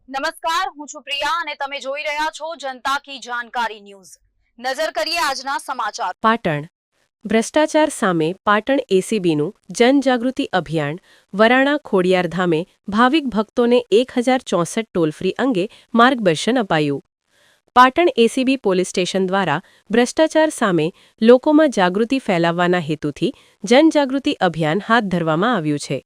નમસ્કાર, હું છું પ્રિયા અને તમે જોઈ રહ્યા છો જનતા કી જાણકારી ન્યૂઝ। નજર કરીએ આજના સમાચાર। પાટણ ભ્રષ્ટાચાર સામે પાટણ એસીબીનું જનજાગૃતિ અભિયાન વરાણા ખોડિયાર ધામે ભાવિક ભક્તોને 1064 ટોલ ફ્રી અંગે માર્ગદર્શન અપાયું। પાટણ એસીબી પોલીસ સ્ટેશન દ્વારા ભ્રષ્ટાચાર સામે લોકોમાં જાગૃતિ ફેલાવવાના હેતુથી જનજાગૃતિ અભિયાન હાથ ધરવામાં આવ્યું છે।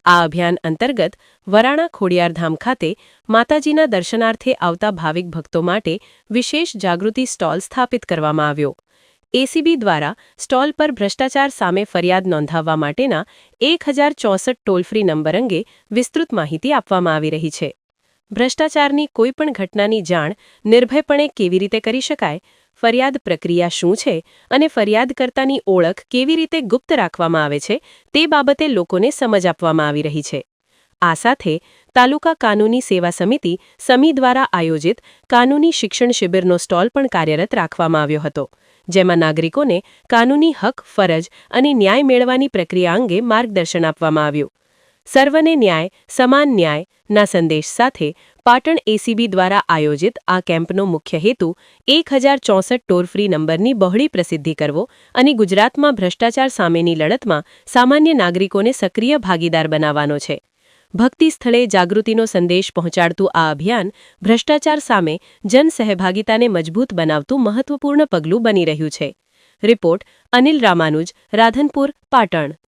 આ અભિયાન અંતર્ગત વરાણા ખોડિયારધામ ખાતે માતાજીના દર્શનાર્થે આવતા ભાવિક ભક્તો માટે વિશેષ જાગૃતિ સ્ટોલ સ્થાપિત કરવામાં આવ્યો। એસીબી દ્વારા સ્ટોલ પર ભ્રષ્ટાચાર સામે ફરિયાદ નોંધાવવા માટેના 1064 ટોલ ફ્રી નંબર અંગે વિસ્તૃત માહિતી આપવામાં આવી રહી છે। ભ્રષ્ટાચારની કોઈપણ ઘટનાની જાણ નિર્ભયપણે કેવી રીતે કરી શકાય, ફરિયાદ પ્રક્રિયા શું છે અને ફરિયાદકર્તાની ઓળખ કેવી રીતે ગુપ્ત રાખવામાં આવે છે તે બાબતે લોકોને સમજ આપવામાં આવી રહી છે। આ સાથે તાલુકા કાનૂની સેવા સમિતિ સમી દ્વારા આયોજિત કાનૂની શિક્ષણ શિબિરનો સ્ટોલ પણ કાર્યરત રાખવામાં આવ્યો હતો, જેમાં નાગરિકોને કાનૂની હક, ફરજ અને ન્યાય મેળવવાની પ્રક્રિયા અંગે માર્ગદર્શન આપવામાં આવ્યું। સર્વને ન્યાય, સમાન ન્યાયના સંદેશ સાથે પાટણ એસીબી દ્વારા આયોજિત આ કેમ્પનો મુખ્ય હેતુ 1064 ટોલ ફ્રી નંબરની બહોળી પ્રસિદ્ધિ કરવો અને ગુજરાતમાં ભ્રષ્ટાચાર સામેની લડતમાં સામાન્ય નાગરિકોને સક્રિય ભાગીદાર બનાવવાનો છે। ભક્તિ સ્થળે જાગૃતિનો સંદેશ પહોંચાડતું આ અભિયાન ભ્રષ્ટાચાર સામે જનસહભાગિતાને મજબૂત બનાવતું મહત્વપૂર્ણ પગલું બની રહ્યું છે। રિપોર્ટ અનિલ રામાનુજ, રાધનપુર, પાટણ।